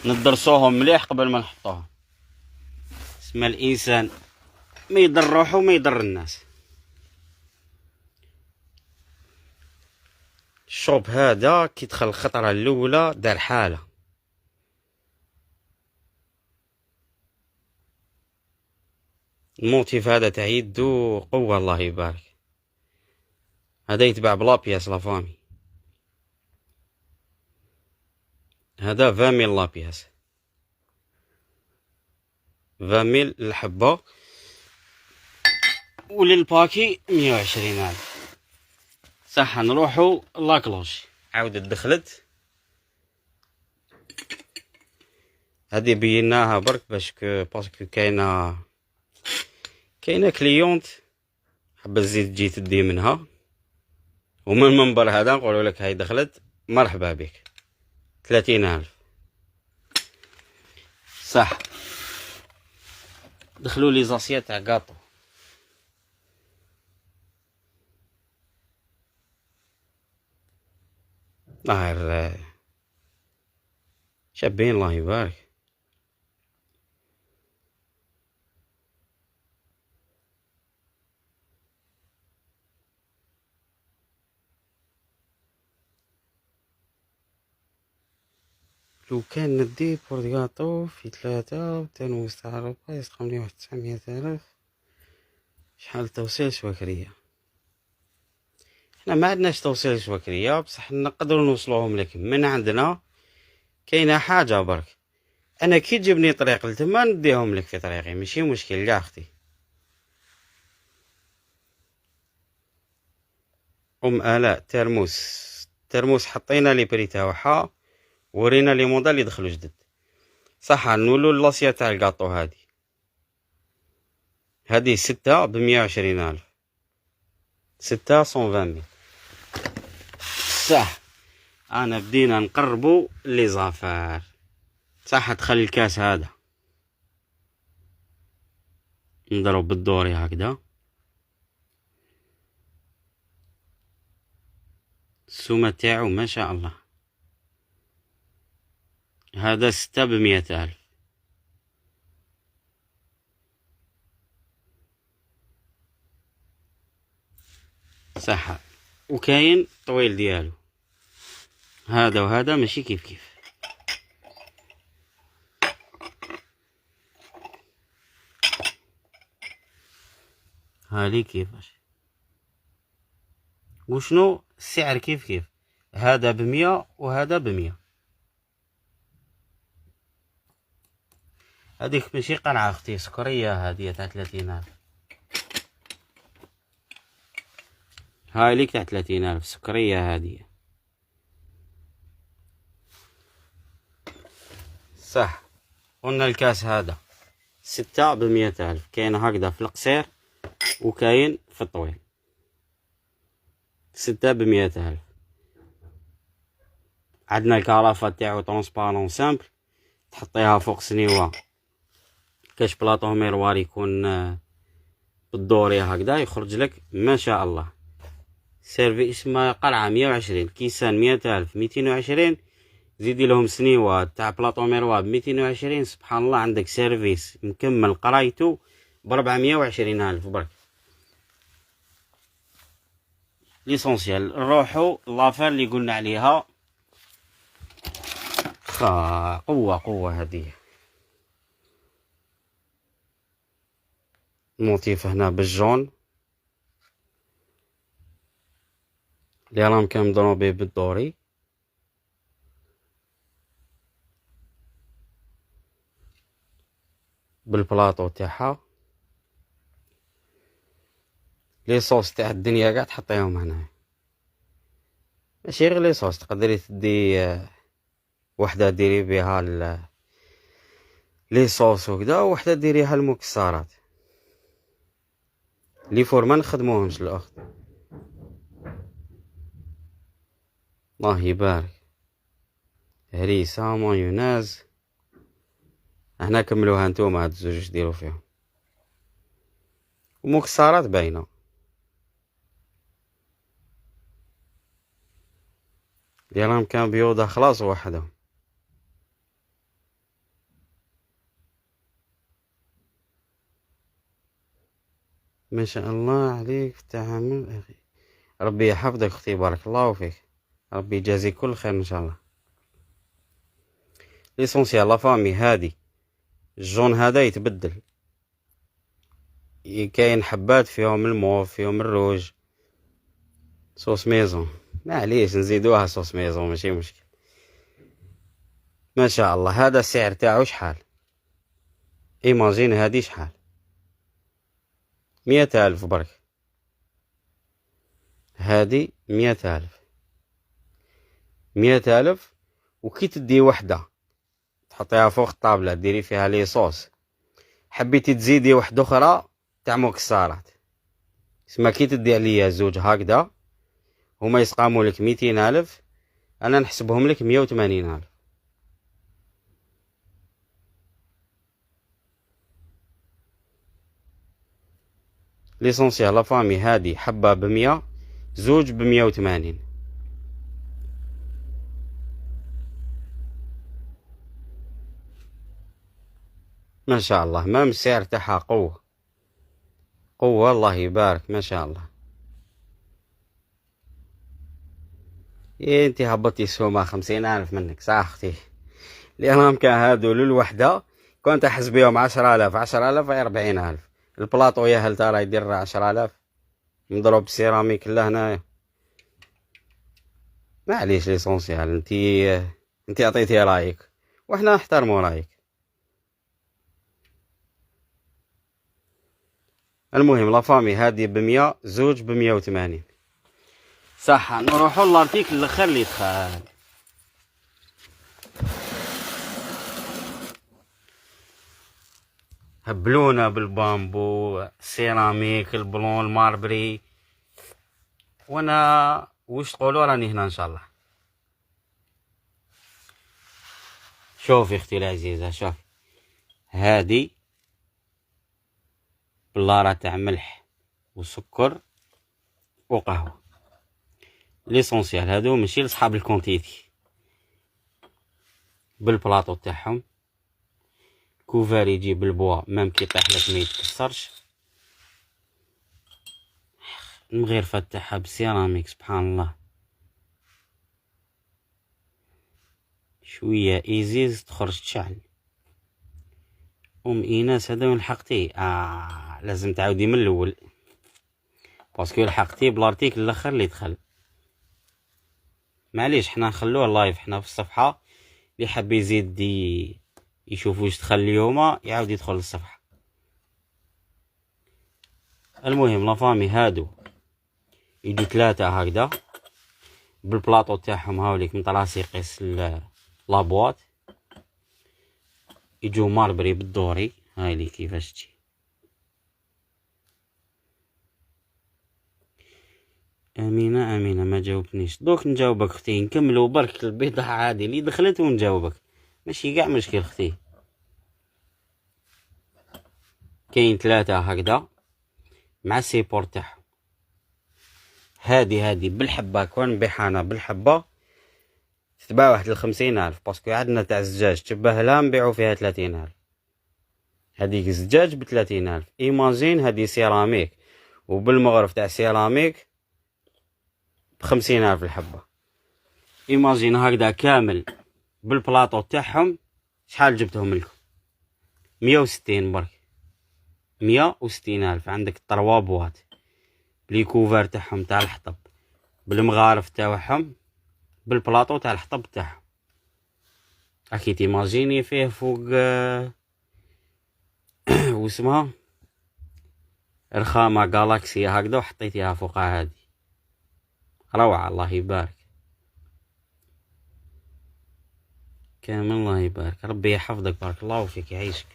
ندرسوهم مليح قبل ما نحطوهم. اسم الانسان ما يضر روحه وما يضر الناس. الشوب هذا كي دخل الخطره الاولى دار حاله. الموتيف هذا تاع يدو قوه الله يبارك. هذا يتباع بلا بياس لافامي. هذا 20 لا بياس، 20 الحبه، وللباكي 120,000. صح نروحو لاكلوش. عاودت دخلت. هذه بيناها برك باسكو كاينه كليونت حب الزيت تجي تدي منها، ومن المنبر هذا نقولوا لك هاي دخلت مرحبا بك. 30,000 صح. دخلوا لي زاسيا تاع كاطو. نهار شابين الله يبارك. لو كان ندي بورتغاطو في 3 وتنوز تاع أوروبا يسقم لي 900,000. شحال توصيل شوكرية؟ احنا ما عندناش توصيل شوكرية، بصح نقدروا نوصلوهم لك من عندنا. كاينه حاجة برك، انا كي تجيبني طريق لتما نديهم لك في طريقي، ماشي مشكل يا اختي. آلاء ترموس حطينا لي بري تاعها، ورينا لي موديل اللي دخلوا جدد. صح نولو لاسيا تاع الكاطو. هذه 6 ب120,000. 6 120,000 صح. انا بدينا نقربو لي زافار. صح تخلي الكاس هذا نضرب بالدوري هكذا. السومة تاعو ما شاء الله. هذا 6 ب100,000 صح. وكاين طويل ديالو. هذا وهذا ماشي كيف كيف. هالي كيفاش وشنو السعر كيف كيف. هذا ب100 وهذا ب100. هذيك ماشي قنعة اختي، سكرية هذه تاع 30,000. هاي ليك تاع 30,000 سكرية هذه صح. قلنا الكاس هذا 6 ب100,000. كاين هكذا في القصير وكاين في الطويل. 6 ب100,000. عندنا الكرافة تاعو ترونسبارون سامبل، تحطيها فوق سنيوة كاش بلاطو ميروار يكون بالدوري هكذا يخرج لك ما شاء الله. سيرفي اسمها قلعة 120، كيسان 100,000 220، زيدي لهم سنيوة تاع بلاطو ميروار 220. سبحان الله عندك سيرفيس مكمل قرايتو ب420,000 برك. ليسونسيال نروحو لافير اللي قلنا عليها. قوة هذه. الموتيف هنا بالجون اللي راهم كانوا مضروبين بالدوري. بالبلاطو تاعها لي صوص تاع الدنيا قاع تحطيهم هنا. ماشي غير لي صوص، تقدري تدي وحده ديري بها لي صوص وكذا، وحده ديريها المكسرات. لي فور ما نخدموهمش الاخت. الله يبارك. هريسه مايونيز. هنا كملوها نتوما هاد الزوج ديروا فيهم. ومكسرات باينه. ديالهم كان بيوضه خلاص وحدهم. ما شاء الله عليك في التعامل أخي. ربي يحفظك أختي، بارك الله فيك، ربي يجازيك كل خير إن شاء الله. ليسونسيال لا فامي هادي الجون هذا يتبدل، كاين حبات فيهم الموف فيهم الروج، صوص ميزون، معليش نزيدوها صوص ميزون ماشي مشكل. ما شاء الله. هذا السعر تاعو شحال؟ ايماجين هادي شحال؟ 100,000 برك. هادي 100,000. 100,000. وكي تدي وحدة تحطيها فوق الطابلة ديري فيها لي صوص، حبيتي تزيدي واحدة أخرى تاع مكسرات، اسما كي تدي عليا زوج هكذا هما يسقاموا لك 200,000، أنا نحسبهم لك 180,000. ليسونسيال لا فامي هادي حبة ب100، زوج ب180. ما شاء الله. مام السعر تاعها قوة قوة، الله يبارك ما شاء الله. انتي هبطتي السومة 50,000 منك صح اختي، لأنهم كان هادو للوحدة كنت أحس بيهم 10,000 10,000 أي 40,000. البلاطو يا هل ترى يدير 10,000 مضروب سيراميك لهنايا. معليش ليسونسيال، انتي عطيتي رايك وحنا نحترمو رايك. المهم لا فامي هادي ب100، زوج ب180. صح. نروحو لارتيكل الاخر اللي دخل. هبلونا بالبامبو، سيراميك، البلون، الماربري، وانا وش تقولوا راني هنا ان شاء الله. شوفي اختي العزيزة، شوف هادي بلارة تاع ملح وسكر وقهوة. ليسونسيال هادو ماشي لصحاب الكونتيتي، بالبلاطو تاعهم، كوفار يجي بالبوا مام كي يطيح لك ما يتكسرش، المغرفة تاعها بسيراميك سبحان الله، شوية ايزيز تخرج تشعل. ايناس هذا من لحقتي لازم تعاودي من الاول، باسكو لحقتي بلارتيكل الاخر اللي دخل. معليش حنا نخلوه لايف حنا في الصفحة، اللي حاب يزيد يشوف واش دخل اليوم يعاود يدخل للصفحة. المهم لا فامي هادو يجو 3 هكذا بالبلاطو تاعهم هاوليك مطراس يقيس لابواط، يجو ماربري بالدوري هاي لي كيفاش تجي. امينه ما جاوبتنيش، دوك نجاوبك اختي، نكملوا برك البيضة عادي اللي دخلت ونجاوبك ماشي قاع مشكل اختي. كاين 3 هكذا مع السيبور تاعهم. هادي بالحبة كون نبيعها انا بالحبة تتباع واحد 50,000، باسكو عندنا تاع الزجاج تشبه لها نبيعو فيها 30,000. هاديك الزجاج ب30,000. ايماجين هادي سيراميك وبالمغرف تاع سيراميك ب50,000 الحبة. ايماجين هكذا كامل بالبلاطو تاعهم شحال جبتهم لكم؟ 160 برك، 160,000. عندك 3 بواط لي كوفر تاعهم تاع الحطب بالمغارف تاعهم بالبلاطو تاع الحطب تاعهم. اكيد ايماجيني فيه فوق واسمها رخامة جالاكسي هكذا وحطيتيها فوقها هادي روعة الله يبارك كامل. الله يبارك، ربي يحفظك، بارك الله فيك، يعيشك.